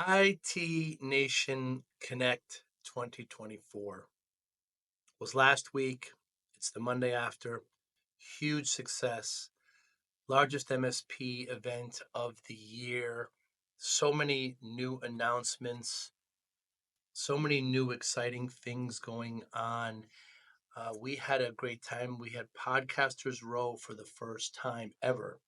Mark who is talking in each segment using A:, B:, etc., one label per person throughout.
A: ITNation Connect 2024 was last week. It's the Monday after. Huge success. Largest MSP event of the year. So many new announcements. So many new exciting things going on. We had a great time. We had Podcasters Row for the first time ever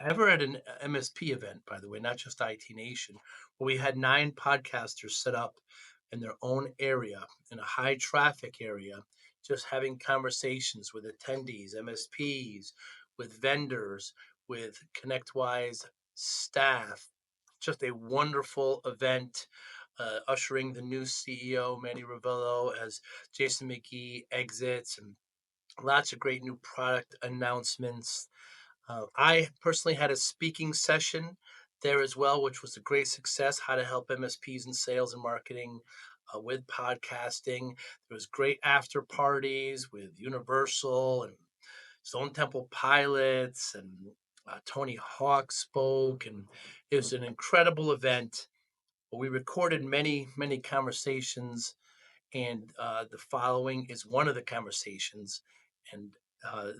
A: at an MSP event, by the way, not just ITNation, where we had 9 podcasters set up in their own area, in a high traffic area, just having conversations with attendees, MSPs, with vendors, with ConnectWise staff. Just a wonderful event. Ushering the new CEO, Manny Ravello, as Jason McGee exits, and lots of great new product announcements. I personally had a speaking session there as well, which was a great success, how to help MSPs in sales and marketing with podcasting. There was great after parties with Universal and Stone Temple Pilots, and Tony Hawk spoke, and it was an incredible event. We recorded many conversations, and the following is one of the conversations, and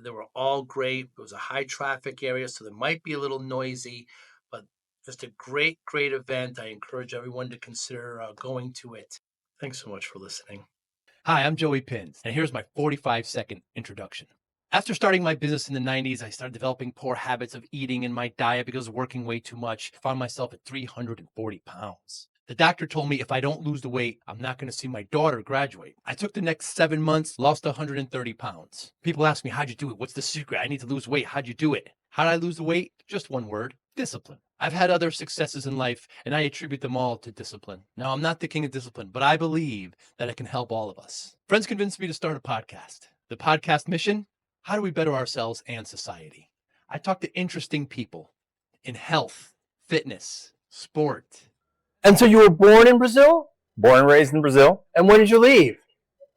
A: they were all great. It was a high traffic area, so they might be a little noisy, but just a great event. I encourage everyone to consider going to it. Thanks so much for listening.
B: Hi, I'm Joey Pinz, and here's my 45-second introduction. After starting my business in the 90s, I started developing poor habits of eating in my diet because of working way too much. I found myself at 340 pounds. The doctor told me if I don't lose the weight, I'm not going to see my daughter graduate. I took the next 7 months, lost 130 pounds. People ask me, how'd you do it? What's the secret? I need to lose weight. How'd you do it? How did I lose the weight? Just one word: discipline. I've had other successes in life, and I attribute them all to discipline. Now, I'm not the king of discipline, but I believe that it can help all of us. Friends convinced me to start a podcast. The podcast mission: how do we better ourselves and society? I talk to interesting people in health, fitness, sport.
C: And so you were born in Brazil?
D: Born and raised in Brazil.
C: And when did you leave?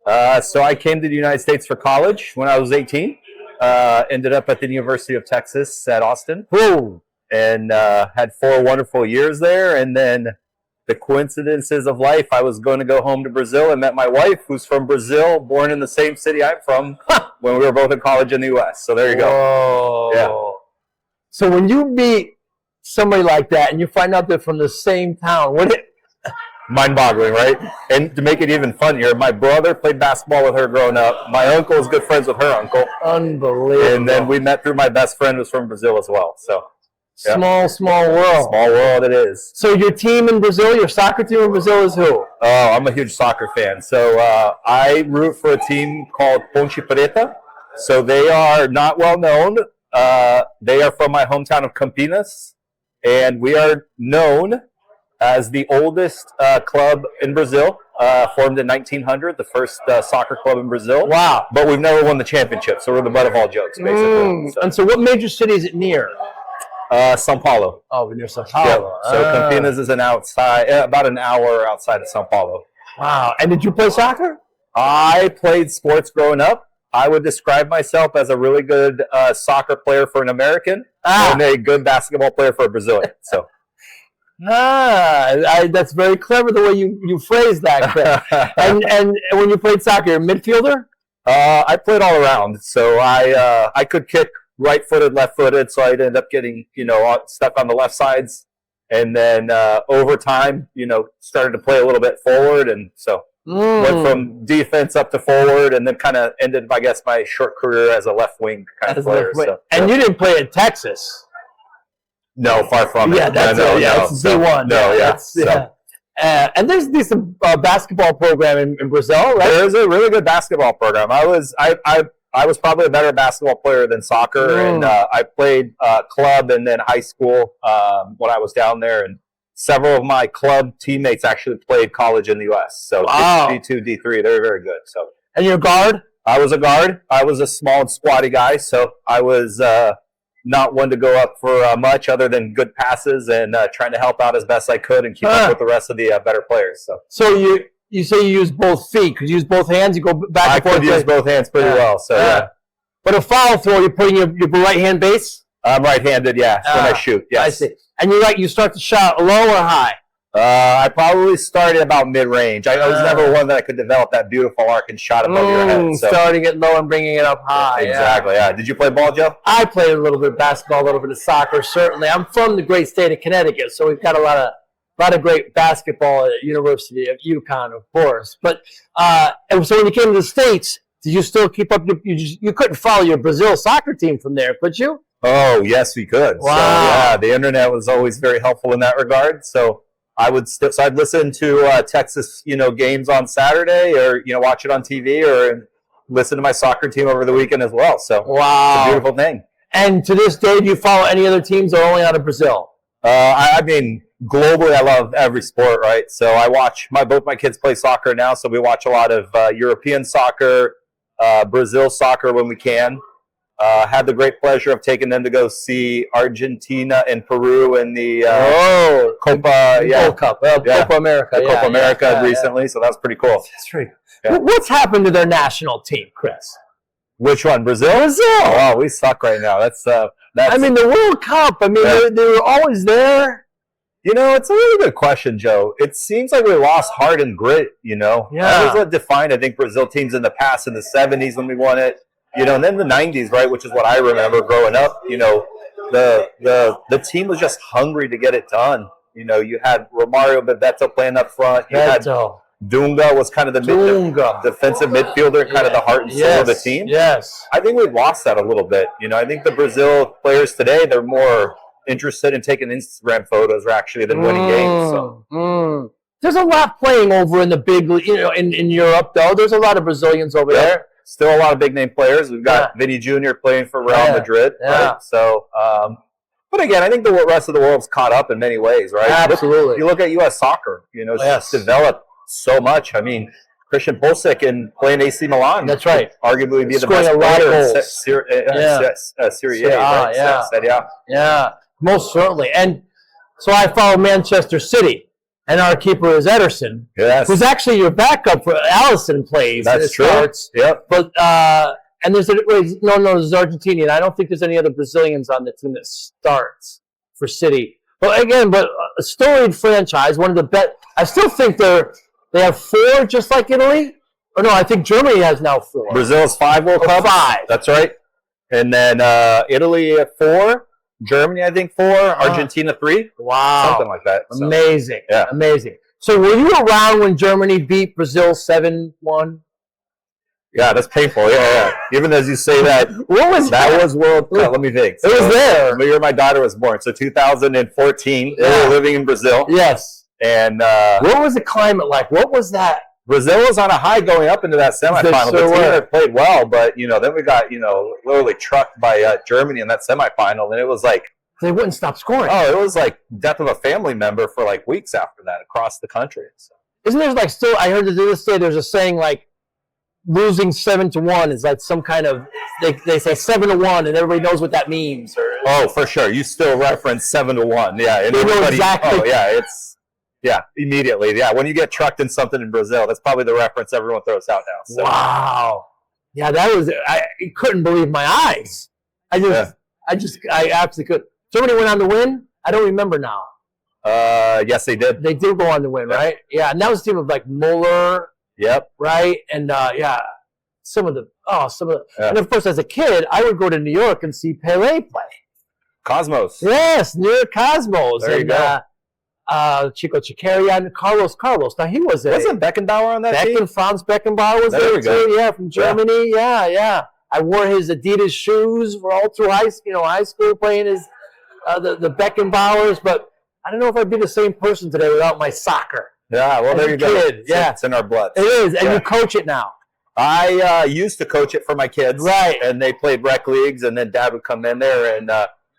D: So I came to the United States for college when I was 18. Ended up at the University of Texas at Austin.
C: Whoa.
D: And had 4 wonderful years there. And then the coincidences of life, I was going to go home to Brazil and met my wife, who's from Brazil, born in the same city I'm from, when we were both in college in the U.S. So there you go.
C: Whoa.
D: Yeah.
C: So when you meet somebody like that and you find out they're from the same town,
D: mind-boggling, right? And to make it even funnier, my brother played basketball with her growing up. My uncle was good friends with her uncle.
C: Unbelievable.
D: And then we met through my best friend who's from Brazil as well. So
C: yeah. Small world.
D: Small world it is.
C: So your team in Brazil, your soccer team in Brazil is who?
D: Oh, I'm a huge soccer fan. So I root for a team called Ponte Preta. So they are not well known. They are from my hometown of Campinas. And we are known as the oldest club in Brazil, formed in 1900, the first soccer club in Brazil.
C: Wow.
D: But we've never won the championship, so we're the butt of all jokes, basically.
C: And so what major city is it near?
D: São Paulo.
C: Oh, near São Paulo.
D: Yeah. So Campinas is about an hour outside of São Paulo.
C: Wow. And did you play soccer?
D: I played sports growing up. I would describe myself as a really good soccer player for an American and a good basketball player for a Brazilian. So,
C: that's very clever the way you phrased that, Chris. and when you played soccer, you're a midfielder?
D: I played all around. So I could kick right-footed, left-footed. So I'd end up getting stuck on the left sides, and then over time, started to play a little bit forward, and so. Went from defense up to forward, and then kind of ended, I guess, my short career as a left wing kind of player. So,
C: and you didn't play in Texas?
D: No, far from it.
C: Yeah, that's D1. And there's a decent basketball program in Brazil, right?
D: There's a really good basketball program. I was probably a better basketball player than soccer, and I played club and then high school when I was down there, and several of my club teammates actually played college in the U.S. So D2, D3, they're very good. So.
C: And you're a guard?
D: I was a guard. I was a small and squatty guy, so I was not one to go up for much other than good passes and trying to help out as best I could and keep up with the rest of the better players.
C: So you say you use both feet. Could you use both hands? You go back and forth?
D: I could use both hands pretty well. So yeah.
C: But a foul throw, you're putting your right hand base?
D: I'm right-handed, when I shoot. Yes.
C: I see. And you start the shot low or high?
D: I probably started about mid-range. I was never one that I could develop that beautiful arc and shot above your head. So.
C: Starting it low and bringing it up high.
D: Exactly, yeah. Did you play ball, Joe?
C: I played a little bit of basketball, a little bit of soccer, certainly. I'm from the great state of Connecticut, so we've got a lot of great basketball at University of UConn, of course. But and so when you came to the States, did you still keep up? You couldn't follow your Brazil soccer team from there, could you?
D: Oh, yes, we could.
C: Wow.
D: So, yeah, the internet was always very helpful in that regard. So I'd listen to Texas, games on Saturday, or watch it on TV, or listen to my soccer team over the weekend as well. So
C: wow,
D: it's a beautiful thing.
C: And to this day, do you follow any other teams or only out of Brazil?
D: I mean, globally, I love every sport, right? So I watch both my kids play soccer now, so we watch a lot of European soccer, Brazil soccer when we can. Had the great pleasure of taking them to go see Argentina and Peru in the Copa
C: Cup, Copa America,
D: Copa America recently. So that was pretty cool.
C: That's right. Yeah. What's happened to their national team, Chris?
D: Which one? Brazil?
C: Brazil.
D: Oh, we suck right now. That's.
C: I mean, the World Cup. I mean, they were always there.
D: It's a really good question, Joe. It seems like we lost heart and grit.
C: Yeah.
D: That was what defined, I think, Brazil teams in the past, in the 70s when we won it. And then the 90s, right, which is what I remember growing up. The team was just hungry to get it done. You had Romario Bebeto playing up front. You had Dunga was kind of the defensive midfielder, kind of the heart and soul of the team.
C: Yes.
D: I think we've lost that a little bit. I think the Brazil players today, they're more interested in taking Instagram photos actually than winning games. So.
C: There's a lot playing over in the big, in Europe, though. There's a lot of Brazilians over there.
D: Still a lot of big name players. We've got Vinny Jr. playing for Real Madrid.
C: Yeah.
D: Right? So, but again, I think the rest of the world's caught up in many ways, right?
C: Absolutely.
D: You look at U.S. soccer, it's developed so much. I mean, Christian Pulisic playing AC Milan.
C: That's right.
D: Arguably be the
C: Scoring
D: best
C: a lot
D: player
C: of goals.
D: Serie A. Right?
C: Yeah, most certainly. And so I follow Manchester City, and our keeper is Ederson, who's actually your backup for Allison plays.
D: That's true.
C: Starts.
D: Yep.
C: But and there's there's Argentinian. I don't think there's any other Brazilians on the team that starts for City. But again, a storied franchise, one of the best. I still think they have 4, just like Italy. Or no, I think Germany has now 4.
D: Brazil's 5 World Cups.
C: 5.
D: That's right. And then Italy at 4. Germany, I think 4. Argentina 3.
C: Wow.
D: Something like that.
C: So. Amazing.
D: Yeah.
C: Amazing. So were you around when Germany beat Brazil 7-1?
D: Yeah, that's painful. Yeah. Even as you say that, that was World Cup. Let me think.
C: It was there.
D: The year my daughter was born, so 2014. They were living in Brazil.
C: Yes.
D: And
C: what was the climate like? What was that?
D: Brazil was on a high going up into that semifinal. The team had played well, but then we got literally trucked by Germany in that semifinal, and it was like
C: they wouldn't stop scoring.
D: Oh, it was like death of a family member for like weeks after that across the country. So.
C: Isn't there still? I heard to this day there's a saying like losing 7-1 is like some kind of they say 7-1 and everybody knows what that means.
D: Oh, for sure. You still reference 7-1. Yeah, and
C: they know exactly.
D: Oh, yeah, immediately. Yeah, when you get trucked in something in Brazil, that's probably the reference everyone throws out now. So.
C: Wow. Yeah, that was. I couldn't believe my eyes. I absolutely could. Germany went on to win. I don't remember now.
D: Yes, they did.
C: They did go on to win, right? Yeah, and that was a team of like Muller.
D: Yep.
C: Right, and some of the and of course as a kid I would go to New York and see Pele play.
D: Cosmos.
C: Yes, New York Cosmos.
D: There you go.
C: Chico Chikarian, Carlos. Now he was
D: wasn't Beckenbauer on that team?
C: Franz Beckenbauer was there too. Yeah, from Germany. Yeah. I wore his Adidas shoes for all through high school playing his the Beckenbauers, but I don't know if I'd be the same person today without my soccer.
D: Yeah, well, there you go.
C: Yeah.
D: It's in our blood.
C: It is, and you coach it now.
D: I used to coach it for my kids.
C: Right.
D: And they played rec leagues, and then Dad would come in there. And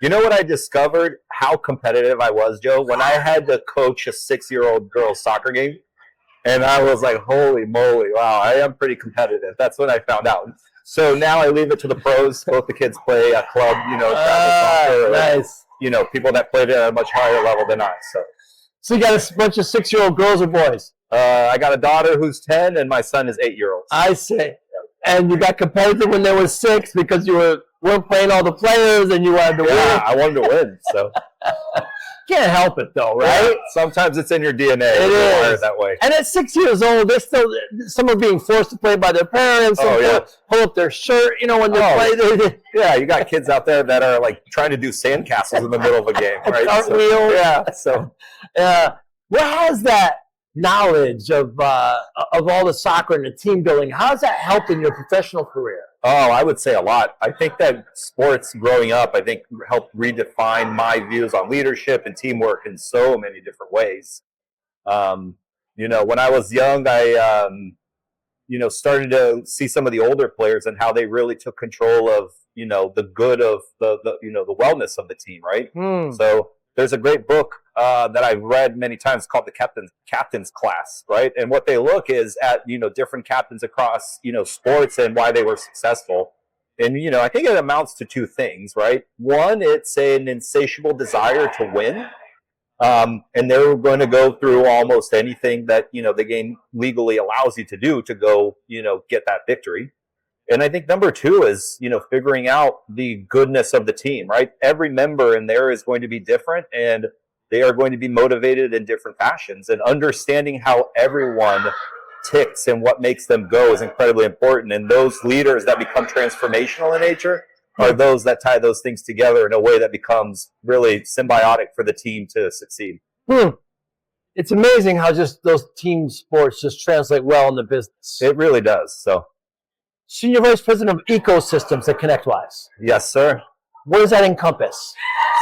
D: you know what I discovered? How competitive I was, Joe? When I had to coach a 6-year-old girl's soccer game, and I was like, holy moly, wow, I am pretty competitive. That's when I found out. So now I leave it to the pros. Both the kids play a club, travel soccer.
C: Nice.
D: People that played at a much higher level than I.
C: So you got a bunch of 6-year-old girls or boys?
D: I got a daughter who's 10, and my son is 8-year-old.
C: I see. And you got competitive when they were 6 because you weren't playing all the players and you wanted to win.
D: Yeah, I wanted to win. So
C: Can't help it though, right?
D: Yeah, sometimes it's in your DNA.
C: It
D: You're wired
C: is.
D: that way.
C: And at 6 years old, they're still, some are being forced to play by their parents.
D: Oh, yeah.
C: Pull up their shirt, when they play.
D: Yeah, you got kids out there that are like trying to do sandcastles in the middle of a game, right?
C: Cartwheels.
D: Yeah. So,
C: what has that knowledge of all the soccer and the team building? How has that helped in your professional career?
D: oh, I would say a lot. I think that sports growing up, I think, helped redefine my views on leadership and teamwork in so many different ways. When I was young, I started to see some of the older players and how they really took control of, the good of the wellness of the team, right? So there's a great book that I've read many times called The Captain's Class, right? And what they look is at, different captains across, sports and why they were successful. And, I think it amounts to two things, right? One, it's an insatiable desire to win. And they're going to go through almost anything that, the game legally allows you to do to go, get that victory. And I think number two is, figuring out the goodness of the team, right? Every member in there is going to be different, and they are going to be motivated in different fashions. And understanding how everyone ticks and what makes them go is incredibly important. And those leaders that become transformational in nature are those that tie those things together in a way that becomes really symbiotic for the team to succeed.
C: It's amazing how just those team sports just translate well in the business.
D: It really does. So,
C: Senior Vice President of Ecosystems at ConnectWise.
D: yes, sir.
C: What does that encompass?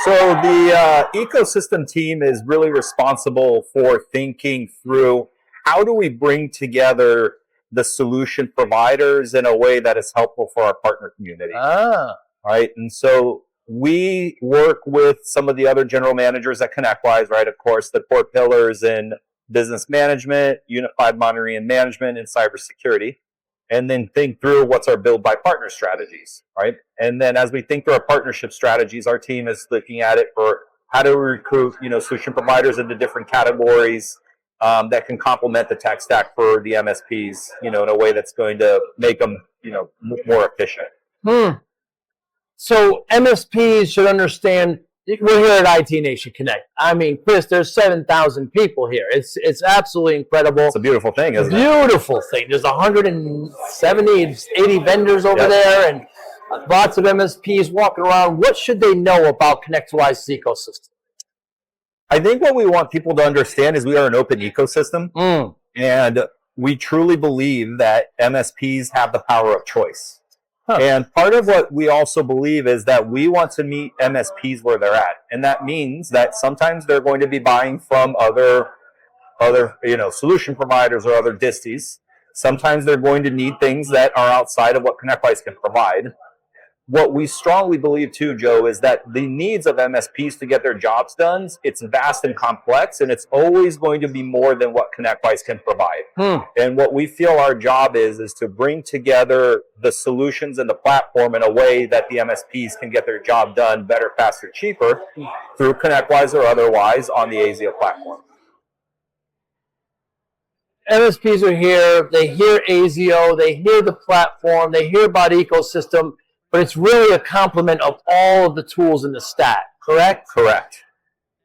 D: So the ecosystem team is really responsible for thinking through how do we bring together the solution providers in a way that is helpful for our partner community. Right. And so we work with some of the other general managers at ConnectWise, right? Of course, the core pillars in business management, unified monitoring and management, and cybersecurity. And then think through what's our build by partner strategies, right? And then as we think through our partnership strategies, our team is looking at it for how to recruit, solution providers into different categories that can complement the tech stack for the MSPs, in a way that's going to make them, more efficient.
C: So MSPs should understand. We're here at ITNation Connect. I mean, Chris, there's 7,000 people here. It's absolutely incredible.
D: It's a beautiful thing, isn't it?
C: Beautiful thing. There's 170, 80 vendors over there, and lots of MSPs walking around. What should they know about ConnectWise's ecosystem?
D: I think what we want people to understand is we are an open ecosystem, and we truly believe that MSPs have the power of choice. And part of what we also believe is that we want to meet MSPs where they're at. And that means that sometimes they're going to be buying from other solution providers or other disties. Sometimes they're going to need things that are outside of what ConnectWise can provide. What we strongly believe too, Joe, is that the needs of MSPs to get their jobs done, it's vast and complex, and it's always going to be more than what ConnectWise can provide. And what we feel our job is to bring together the solutions and the platform in a way that the MSPs can get their job done better, faster, cheaper through ConnectWise or otherwise on the ASIO platform.
C: MSPs are here. They hear ASIO. They hear the platform. They hear about ecosystem. But it's really a complement of all of the tools in the stack, correct?
D: Correct.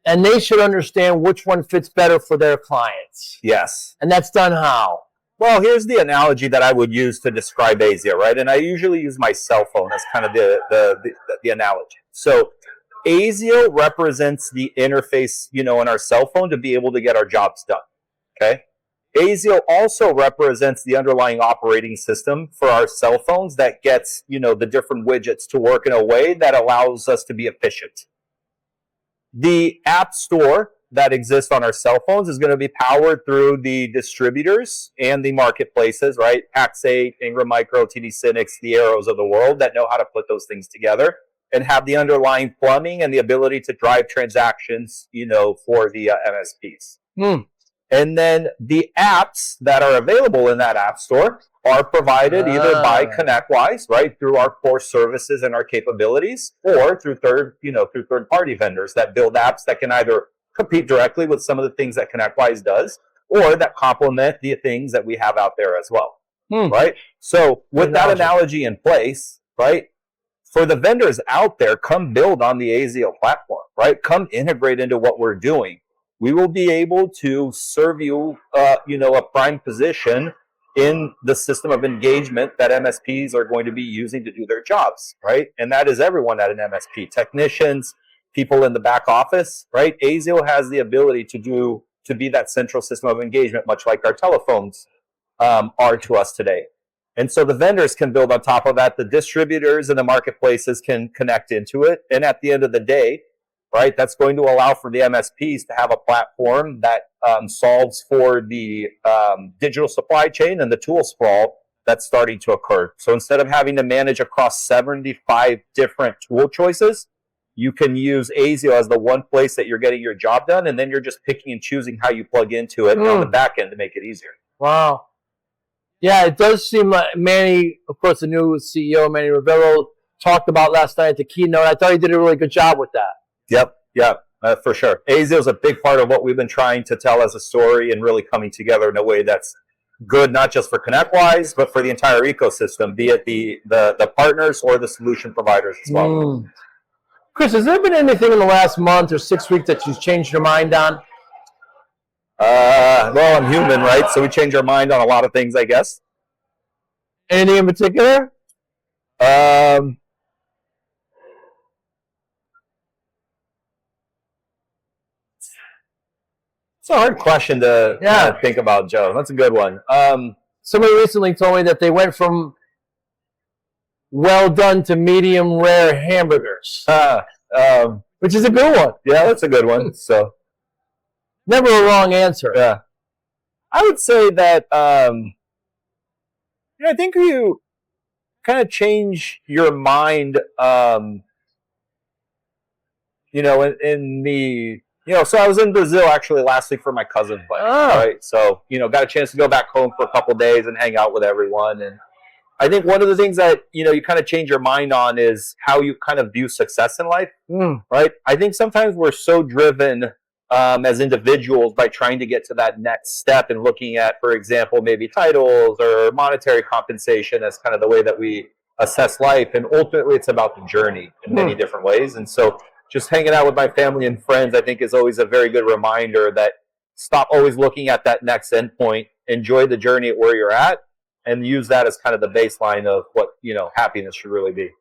C: And they should understand which one fits better for their clients.
D: Yes.
C: And that's done how?
D: Well, here's the analogy that I would use to describe ASIO, right? And I usually use my cell phone as kind of the analogy. So ASIO represents the interface, in our cell phone to be able to get our jobs done, okay? ASIO also represents the underlying operating system for our cell phones that gets, the different widgets to work in a way that allows us to be efficient. The app store that exists on our cell phones is going to be powered through the distributors and the marketplaces, right? Pax8, Ingram Micro, TD SYNNEX, the Arrows of the world that know how to put those things together and have the underlying plumbing and the ability to drive transactions, for the MSPs. And then the apps that are available in that app store are provided either by ConnectWise, right, through our core services and our capabilities, or through third-party vendors that build apps that can either compete directly with some of the things that ConnectWise does, or that complement the things that we have out there as well, right? So with that analogy in place, right, for the vendors out there, come build on the ASIO platform, right? Come integrate into what we're doing. We will be able to serve you, a prime position in the system of engagement that MSPs are going to be using to do their jobs, right? And that is everyone at an MSP, technicians, people in the back office, right? ASIO has the ability to be that central system of engagement, much like our telephones are to us today. And so the vendors can build on top of that. The distributors and the marketplaces can connect into it. And at the end of the day, right, that's going to allow for the MSPs to have a platform that solves for the digital supply chain and the tool sprawl that's starting to occur. So instead of having to manage across 75 different tool choices, you can use ASIO as the one place that you're getting your job done, and then you're just picking and choosing how you plug into it on the back end to make it easier.
C: Wow. Yeah, it does seem like Manny, of course, the new CEO, Manny Rivero, talked about last night at the keynote. I thought he did a really good job with that.
D: Yep, for sure. ASIO is a big part of what we've been trying to tell as a story and really coming together in a way that's good, not just for ConnectWise, but for the entire ecosystem, be it the partners or the solution providers as well.
C: Chris, has there been anything in the last month or 6 weeks that you've changed your mind on?
D: Well, I'm human, right? So we change our mind on a lot of things, I guess.
C: Anything in particular?
D: It's a hard question to think about, Joe. That's a good one.
C: Somebody recently told me that they went from well done to medium rare hamburgers, which is a good one.
D: Yeah, that's a good one. So
C: never a wrong answer.
D: Yeah, I would say that I think you kind of change your mind. In the so I was in Brazil actually last week for my cousin's wedding. Right, so got a chance to go back home for a couple of days and hang out with everyone. And I think one of the things that you kind of change your mind on is how you kind of view success in life. Right, I think sometimes we're so driven as individuals by trying to get to that next step and looking at, for example, maybe titles or monetary compensation as kind of the way that we assess life. And ultimately, it's about the journey in many different ways. And so just hanging out with my family and friends, I think, is always a very good reminder that stop always looking at that next endpoint, enjoy the journey at where you're at, and use that as kind of the baseline of what happiness should really be.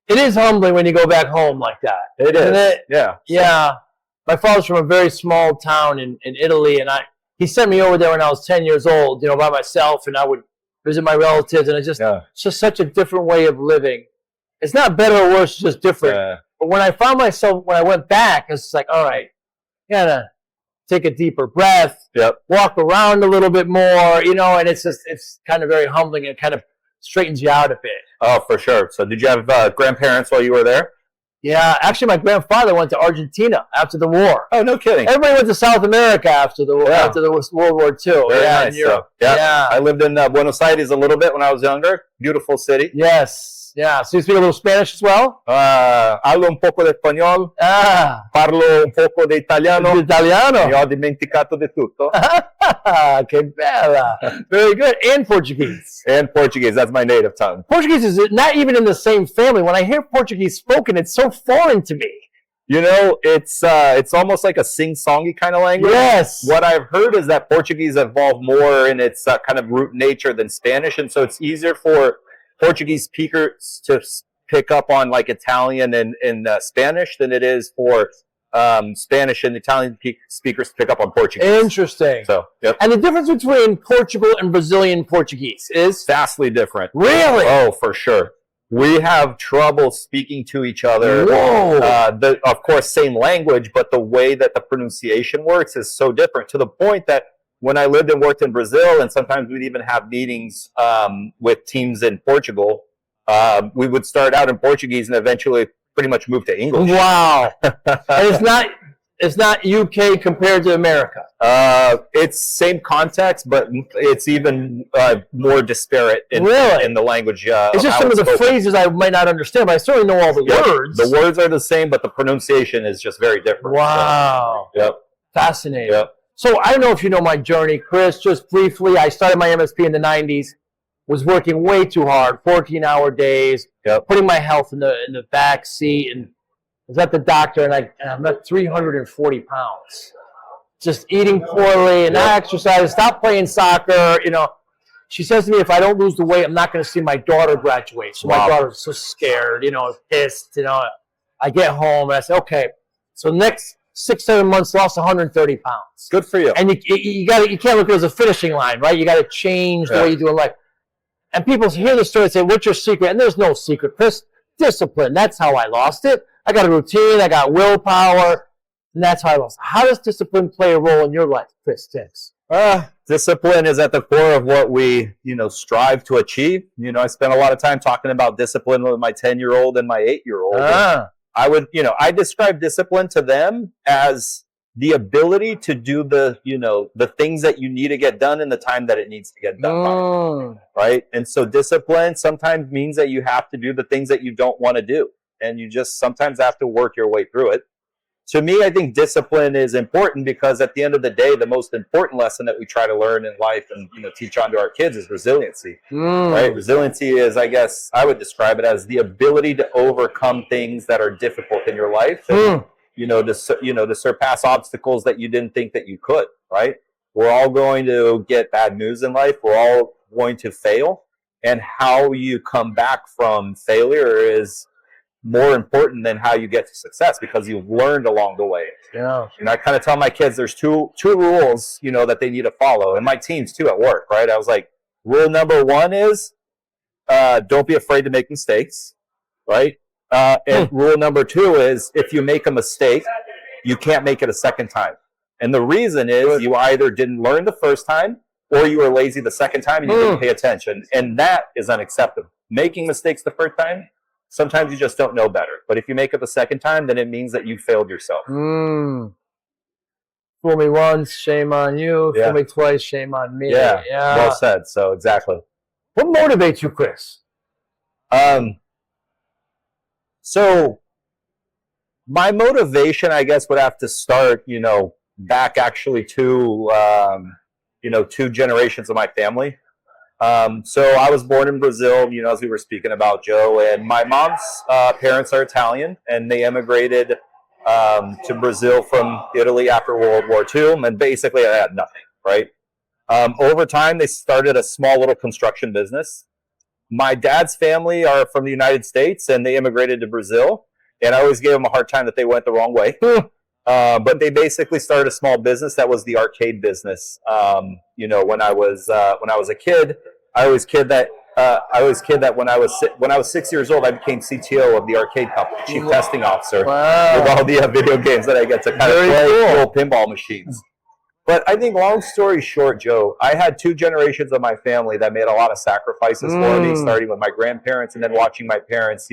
C: It is humbling when you go back home like that.
D: Isn't it? Yeah.
C: Yeah. My father's from a very small town in Italy, and he sent me over there when I was 10 years old, by myself, and I would visit my relatives, and it's just such a different way of living. It's not better or worse, it's just different. Yeah. But when I found myself, when I went back, it's like, all right, you gotta take a deeper breath, walk around a little bit more, and it's kind of very humbling and kind of straightens you out a bit.
D: Oh, for sure. So did you have grandparents while you were there?
C: Yeah, actually, my grandfather went to Argentina after the war.
D: Oh, no kidding.
C: Everybody went to South America after the World War II.
D: Very nice. So, I lived in Buenos Aires a little bit when I was younger. Beautiful city.
C: Yes. Yeah. So you speak a little Spanish as well?
D: Hablo un poco de español. Parlo un poco de italiano.
C: Italiano.
D: E ho dimenticato di tutto.
C: Que bella. Very good. And Portuguese.
D: And Portuguese. That's my native tongue.
C: Portuguese is not even in the same family. When I hear Portuguese spoken, it's so foreign to me.
D: It's almost like a sing-songy kind of language.
C: Yes.
D: What I've heard is that Portuguese evolved more in its kind of root nature than Spanish, and so it's easier for Portuguese speakers to pick up on like Italian and Spanish than it is for Spanish and Italian speakers to pick up on Portuguese.
C: Interesting.
D: So,
C: and the difference between Portugal and Brazilian Portuguese is?
D: Vastly different.
C: Really?
D: Oh, for sure. We have trouble speaking to each other.
C: Whoa.
D: Of course, same language, but the way that the pronunciation works is so different, to the point that when I lived and worked in Brazil, and sometimes we'd even have meetings with teams in Portugal, we would start out in Portuguese and eventually pretty much move to English.
C: Wow. And it's not UK compared to America.
D: It's same context, but it's even more disparate in the language.
C: It's just some of the phrases I might not understand, but I certainly know all the words.
D: The words are the same, but the pronunciation is just very different.
C: Wow.
D: So,
C: Fascinating. So I don't know if you know my journey, Chris, just briefly. I started my MSP in the 90s. was working way too hard, 14-hour days,
D: Yep.
C: putting my health in the back seat, and I was at the doctor, and I'm at 340 pounds. Just eating poorly and not exercising, stop playing soccer, She says to me, if I don't lose the weight, I'm not going to see my daughter graduate. So my daughter's so scared, pissed, I get home and I say, okay, so next 6-7 months, lost 130 pounds.
D: Good for you.
C: And you can't look at it as a finishing line, right? You got to change the way you do in life. And people hear the story and say, what's your secret? And there's no secret, Chris. Discipline. That's how I lost it. I got a routine. I got willpower. And that's how I lost it. How does discipline play a role in your life, Chris Timms?
D: Discipline is at the core of what we, strive to achieve. I spent a lot of time talking about discipline with my 10-year-old and my 8-year-old. I describe discipline to them as the ability to do the things that you need to get done in the time that it needs to get done. Right? And so discipline sometimes means that you have to do the things that you don't want to do. And you just sometimes have to work your way through it. To me, I think discipline is important because at the end of the day, the most important lesson that we try to learn in life and teach on to our kids is resiliency. Right? Resiliency is, I guess, I would describe it as the ability to overcome things that are difficult in your life, and, to surpass obstacles that you didn't think that you could. Right? We're all going to get bad news in life. We're all going to fail, and how you come back from failure is more important than how you get to success because you've learned along the way.
C: Yeah.
D: And I kind of tell my kids there's two rules, that they need to follow. And my teams too at work, right? I was like, rule number 1 is don't be afraid to make mistakes, right? And rule number 2 is if you make a mistake, you can't make it a second time. And the reason is you either didn't learn the first time or you were lazy the second time and you didn't pay attention. And that is unacceptable. Making mistakes the first time, sometimes you just don't know better. But if you make it the second time, then it means that you failed yourself.
C: Fool me once, shame on you.
D: Yeah.
C: Fool me twice, shame on me.
D: Yeah. Well said. So exactly.
C: What motivates you, Chris?
D: So my motivation, I guess, would have to start, back actually to, 2 generations of my family. So I was born in Brazil, as we were speaking about, Joe, and my mom's parents are Italian, and they immigrated to Brazil from Italy after World War II, and basically I had nothing, right? Over time, they started a small little construction business. My dad's family are from the United States, and they immigrated to Brazil, and I always gave them a hard time that they went the wrong way. But they basically started a small business that was the arcade business. When I was a kid, I always kid that when I was 6 years old, I became CTO of the arcade company, chief testing officer, with all the video games that I get to kind of play, cool pinball machines. But I think, long story short, Joe, I had 2 generations of my family that made a lot of sacrifices for me, starting with my grandparents and then watching my parents,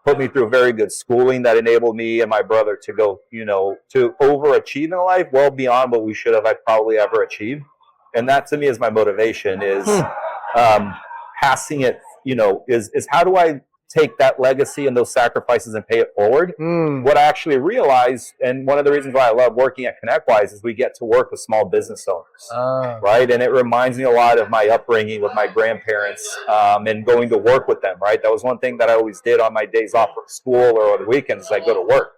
D: put me through very good schooling that enabled me and my brother to go, to overachieve in life well beyond what we should have probably ever achieved. And that to me is my motivation is passing it, is how do I take that legacy and those sacrifices and pay it forward? What I actually realized, and one of the reasons why I love working at ConnectWise is we get to work with small business owners, right? And it reminds me a lot of my upbringing with my grandparents and going to work with them, right? That was one thing that I always did on my days off from school or on the weekends. I go to work.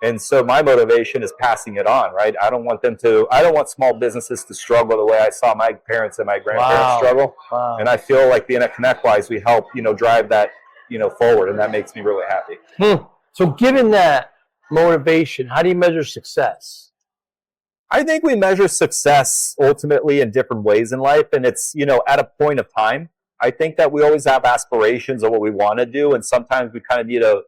D: And so my motivation is passing it on, right? I don't want small businesses to struggle the way I saw my parents and my grandparents struggle. And I feel like being at ConnectWise, we help, drive that, forward. And that makes me really happy.
C: So given that motivation, how do you measure success?
D: I think we measure success ultimately in different ways in life. And it's, at a point of time. I think that we always have aspirations of what we want to do, and sometimes we kind of need to,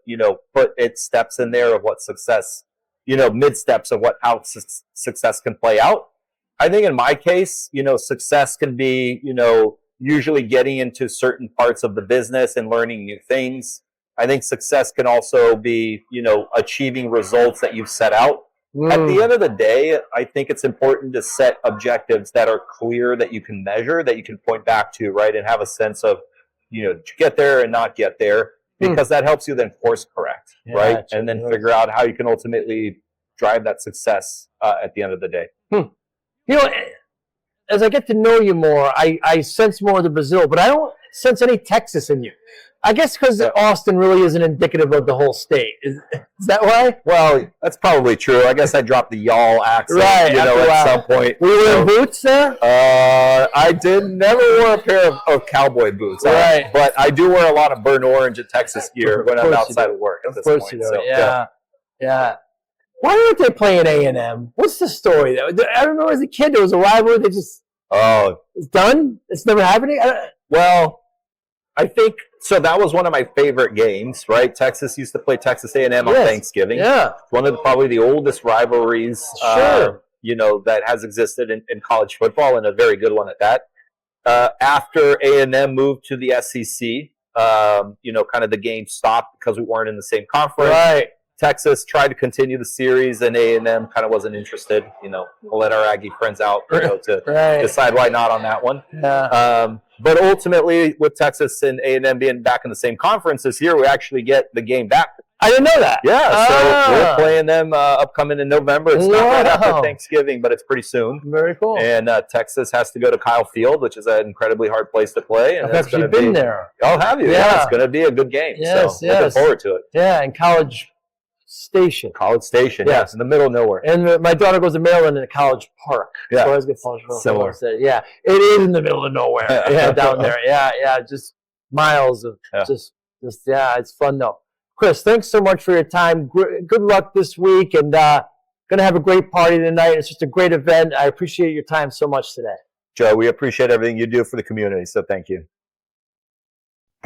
D: put steps in there of what success, mid steps of how success can play out. I think in my case, success can be, usually getting into certain parts of the business and learning new things. I think success can also be, achieving results that you've set out. At the end of the day, I think it's important to set objectives that are clear, that you can measure, that you can point back to, right? And have a sense of, get there and not get there, because that helps you then course correct, right? Absolutely. And then figure out how you can ultimately drive that success at the end of the day.
C: as I get to know you more, I sense more of the Brazil, but I don't sense any Texas in you. I guess because Austin really isn't indicative of the whole state. Is that why?
D: Well, that's probably true. I guess I dropped the y'all accent,
C: Right,
D: at some point.
C: Were you wearing boots there?
D: I never wore a pair of cowboy boots.
C: Right.
D: But I do wear a lot of burnt orange and Texas gear when I'm outside of work at this point.
C: Of course you do. Yeah. Why aren't they playing A&M? What's the story there? I remember as a kid there was a rivalry. They just it's done. It's never happening.
D: Well, I think so. That was one of my favorite games, right? Texas used to play Texas A&M on Thanksgiving.
C: Yeah,
D: one of probably the oldest rivalries, that has existed in college football, and a very good one at that. After A&M moved to the SEC, kind of the game stopped because we weren't in the same conference.
C: Right.
D: Texas tried to continue the series, and A&M kind of wasn't interested. We'll let our Aggie friends out, to decide why not on that one.
C: Yeah.
D: But ultimately, with Texas and A&M being back in the same conference this year, we actually get the game back.
C: I didn't know that.
D: Yeah, so we're playing them upcoming in November. It's not right after Thanksgiving, but it's pretty soon.
C: Very cool.
D: And Texas has to go to Kyle Field, which is an incredibly hard place to play. And
C: I've actually been there.
D: Oh, have you? Yeah, it's going to be a good game.
C: Yes,
D: looking forward to it.
C: Yeah, and College Station.
D: College Station, yes, in the middle of nowhere.
C: And my daughter goes to Maryland in a College Park.
D: Yeah,
C: so I always get College Park.
D: Similar.
C: Yeah, it is in the middle of nowhere. Yeah, down there. Yeah, just miles of just it's fun though. Chris, thanks so much for your time. Good luck this week, and gonna have a great party tonight. It's just a great event. I appreciate your time so much today.
D: Joe, we appreciate everything you do for the community, so thank you.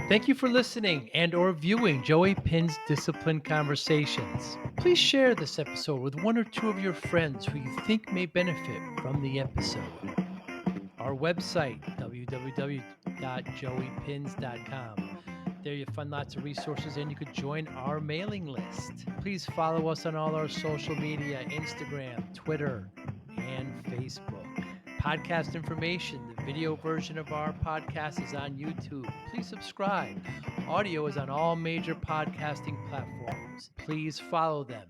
B: Thank you for listening and or viewing Joey Pinz Discipline Conversations. Please share this episode with one or two of your friends who you think may benefit from the episode. Our website, www.joeypins.com. There you'll find lots of resources, and you could join our mailing list. Please follow us on all our social media, Instagram, Twitter, and Facebook. Podcast information, the video version of our podcast is on YouTube. Please subscribe. Audio is on all major podcasting platforms. Please follow them.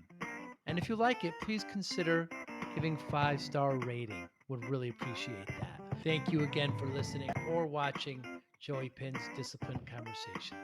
B: And if you like it, please consider giving 5-star rating. Would really appreciate that. Thank you again for listening or watching Joey Pinz Discipline Conversations.